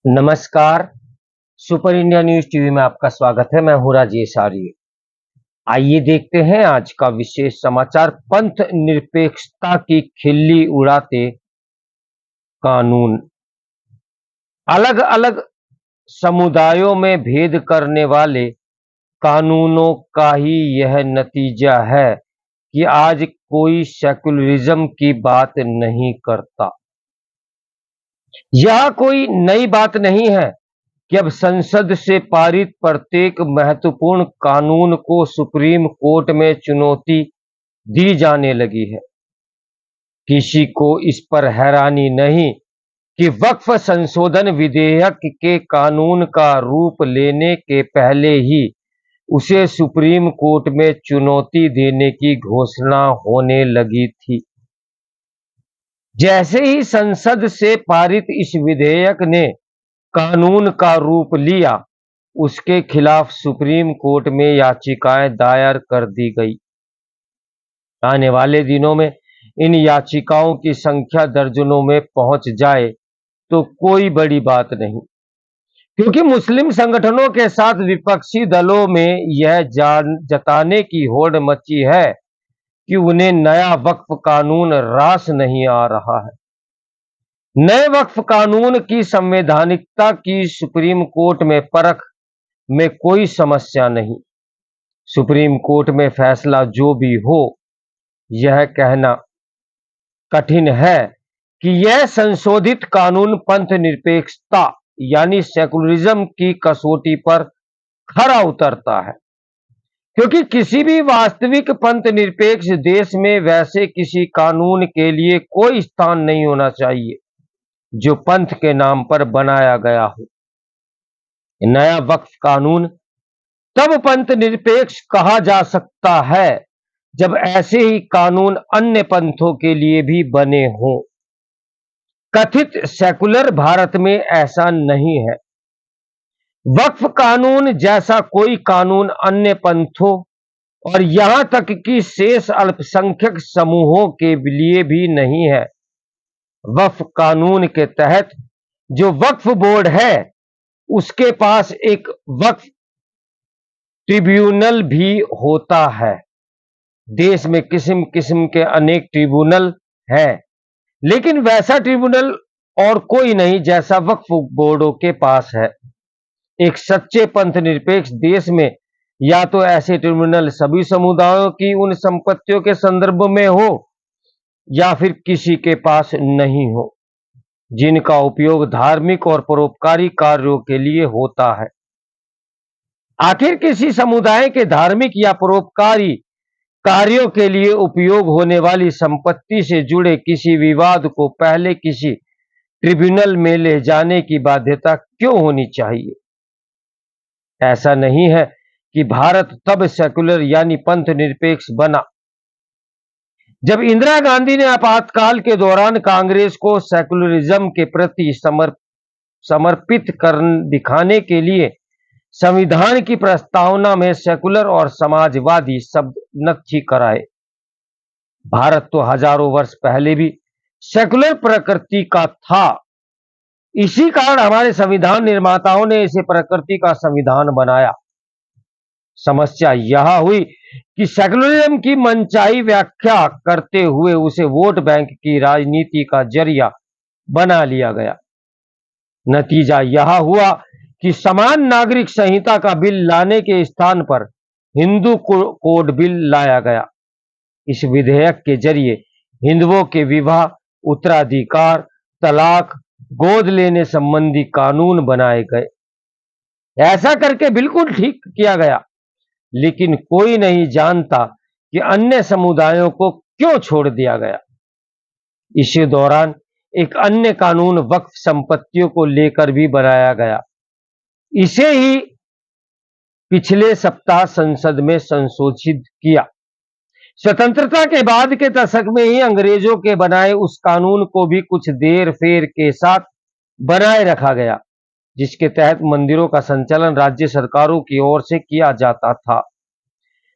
नमस्कार। Super India news TV में आपका स्वागत है। मैं हूं राजेश आर्य। आइए देखते हैं आज का विशेष समाचार। पंथ निरपेक्षता की खिल्ली उड़ाते कानून। अलग अलग समुदायों में भेद करने वाले कानूनों का ही यह नतीजा है कि आज कोई सेकुलरिज्म की बात नहीं करता। यह कोई नई बात नहीं है कि अब संसद से पारित प्रत्येक महत्वपूर्ण कानून को सुप्रीम कोर्ट में चुनौती दी जाने लगी है। किसी को इस पर हैरानी नहीं कि वक्फ संशोधन विधेयक के कानून का रूप लेने के पहले ही उसे सुप्रीम कोर्ट में चुनौती देने की घोषणा होने लगी थी। जैसे ही संसद से पारित इस विधेयक ने कानून का रूप लिया, उसके खिलाफ सुप्रीम कोर्ट में याचिकाएं दायर कर दी गई। आने वाले दिनों में इन याचिकाओं की संख्या दर्जनों में पहुंच जाए तो कोई बड़ी बात नहीं, क्योंकि मुस्लिम संगठनों के साथ विपक्षी दलों में यह जताने की होड़ मची है कि उन्हें नया वक्फ कानून रास नहीं आ रहा है। नए वक्फ कानून की संवैधानिकता की सुप्रीम कोर्ट में परख में कोई समस्या नहीं। सुप्रीम कोर्ट में फैसला जो भी हो, यह कहना कठिन है कि यह संशोधित कानून पंथ निरपेक्षता यानी सेकुलरिज्म की कसौटी पर खरा उतरता है, क्योंकि किसी भी वास्तविक पंथ निरपेक्ष देश में वैसे किसी कानून के लिए कोई स्थान नहीं होना चाहिए जो पंथ के नाम पर बनाया गया हो। नया वक्फ कानून तब पंथ निरपेक्ष कहा जा सकता है जब ऐसे ही कानून अन्य पंथों के लिए भी बने हों। कथित सेकुलर भारत में ऐसा नहीं है। वक्फ कानून जैसा कोई कानून अन्य पंथों और यहां तक कि शेष अल्पसंख्यक समूहों के लिए भी नहीं है। वक्फ कानून के तहत जो वक्फ बोर्ड है, उसके पास एक वक्फ ट्रिब्यूनल भी होता है। देश में किस्म किस्म के अनेक ट्रिब्यूनल हैं, लेकिन वैसा ट्रिब्यूनल और कोई नहीं जैसा वक्फ बोर्डों के पास है। एक सच्चे पंथ निरपेक्ष देश में या तो ऐसे ट्रिब्यूनल सभी समुदायों की उन संपत्तियों के संदर्भ में हो या फिर किसी के पास नहीं हो जिनका उपयोग धार्मिक और परोपकारी कार्यों के लिए होता है। आखिर किसी समुदाय के धार्मिक या परोपकारी कार्यों के लिए उपयोग होने वाली संपत्ति से जुड़े किसी विवाद को पहले किसी ट्रिब्यूनल में ले जाने की बाध्यता क्यों होनी चाहिए? ऐसा नहीं है कि भारत तब सेकुलर यानी पंथ निरपेक्ष बना जब इंदिरा गांधी ने आपातकाल के दौरान कांग्रेस को सेकुलरिज्म के प्रति समर्पित कर दिखाने के लिए संविधान की प्रस्तावना में सेकुलर और समाजवादी शब्द नक्शी कराए। भारत तो हजारों वर्ष पहले भी सेकुलर प्रकृति का था। इसी कारण हमारे संविधान निर्माताओं ने इसे प्रकृति का संविधान बनाया। समस्या यह हुई कि सेकुलरिज्म की मनचाही व्याख्या करते हुए उसे वोट बैंक की राजनीति का जरिया बना लिया गया। नतीजा यह हुआ कि समान नागरिक संहिता का बिल लाने के स्थान पर हिंदू कोड बिल लाया गया। इस विधेयक के जरिए हिंदुओं के विवाह, उत्तराधिकार, तलाक, गोद लेने संबंधी कानून बनाए गए। ऐसा करके बिल्कुल ठीक किया गया, लेकिन कोई नहीं जानता कि अन्य समुदायों को क्यों छोड़ दिया गया। इसी दौरान एक अन्य कानून वक्फ संपत्तियों को लेकर भी बनाया गया। इसे ही पिछले सप्ताह संसद में संशोधित किया। स्वतंत्रता के बाद के दशक में ही अंग्रेजों के बनाए उस कानून को भी कुछ देर फेर के साथ बनाए रखा गया, जिसके तहत मंदिरों का संचालन राज्य सरकारों की ओर से किया जाता था।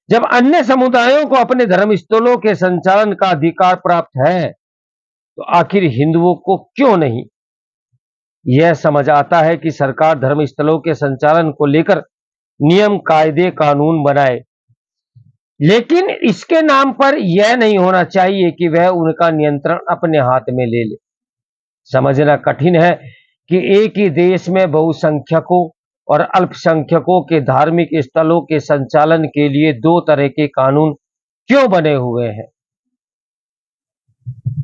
जब अन्य समुदायों को अपने धर्मस्थलों के संचालन का अधिकार प्राप्त है, तो आखिर हिंदुओं को क्यों नहीं? यह समझ आता है कि सरकार धर्मस्थलों के संचालन को लेकर नियम, कायदे, कानून बनाए, लेकिन इसके नाम पर यह नहीं होना चाहिए कि वह उनका नियंत्रण अपने हाथ में ले ले। समझना कठिन है कि एक ही देश में बहुसंख्यकों और अल्पसंख्यकों के धार्मिक स्थलों के संचालन के लिए दो तरह के कानून क्यों बने हुए हैं।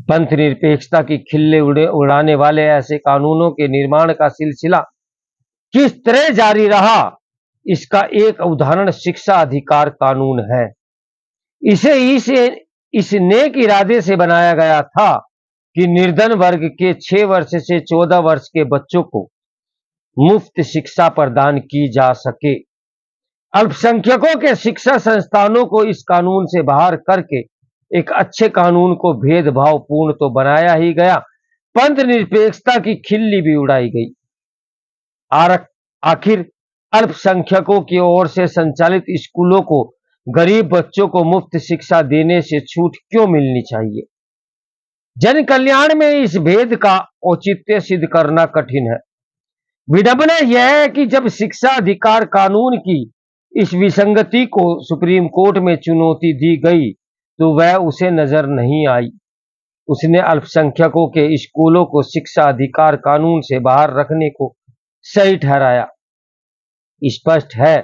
पंथ निरपेक्षता की खिल्ली उड़ाने वाले ऐसे कानूनों के निर्माण का सिलसिला किस तरह जारी रहा, इसका एक उदाहरण शिक्षा अधिकार कानून है। इसे इस नेक इरादे से बनाया गया था कि निर्धन वर्ग के 6 वर्ष से 14 वर्ष के बच्चों को मुफ्त शिक्षा प्रदान की जा सके। अल्पसंख्यकों के शिक्षा संस्थानों को इस कानून से बाहर करके एक अच्छे कानून को भेदभाव पूर्ण तो बनाया ही गया, पंथ निरपेक्षता की खिल्ली भी उड़ाई गई। आखिर अल्पसंख्यकों की ओर से संचालित स्कूलों को गरीब बच्चों को मुफ्त शिक्षा देने से छूट क्यों मिलनी चाहिए। जन कल्याण में इस भेद का औचित्य सिद्ध करना कठिन है। विडंबना यह है कि जब शिक्षा अधिकार कानून की इस विसंगति को सुप्रीम कोर्ट में चुनौती दी गई तो वह उसे नजर नहीं आई। उसने अल्पसंख्यकों के स्कूलों को शिक्षा अधिकार कानून से बाहर रखने को सही ठहराया। स्पष्ट है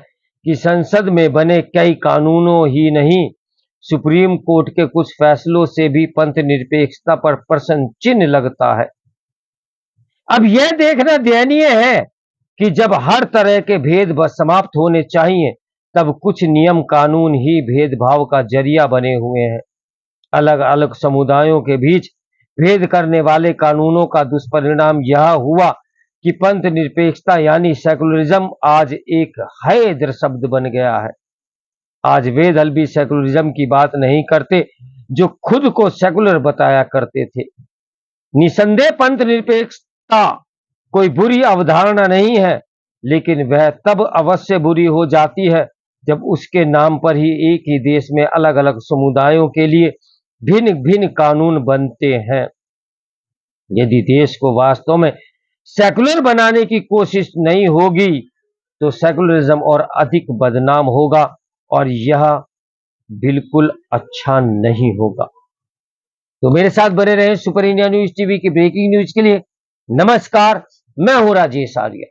कि संसद में बने कई कानूनों ही नहीं, सुप्रीम कोर्ट के कुछ फैसलों से भी पंथ निरपेक्षता पर प्रश्न चिन्ह लगता है। अब यह देखना दयनीय है कि जब हर तरह के भेद समाप्त होने चाहिए, तब कुछ नियम कानून ही भेदभाव का जरिया बने हुए हैं। अलग अलग समुदायों के बीच भेद करने वाले कानूनों का दुष्परिणाम यह हुआ कि पंथ निरपेक्षता यानी सेकुलरिज्म आज एक हैदर शब्द बन गया है। आज वेदहल्बी सेकुलरिज्म की बात नहीं करते जो खुद को सेकुलर बताया करते थे। निसंदेह पंथ निरपेक्षता कोई बुरी अवधारणा नहीं है, लेकिन वह तब अवश्य बुरी हो जाती है जब उसके नाम पर ही एक ही देश में अलग अलग समुदायों के लिए भिन्न भिन्न कानून बनते हैं। यदि देश को वास्तव में सेकुलर बनाने की कोशिश नहीं होगी तो सेकुलरिज्म और अधिक बदनाम होगा और यह बिल्कुल अच्छा नहीं होगा। तो मेरे साथ बने रहें सुपर इंडिया न्यूज टीवी की ब्रेकिंग न्यूज के लिए। नमस्कार, मैं हूं राजेश आर्य।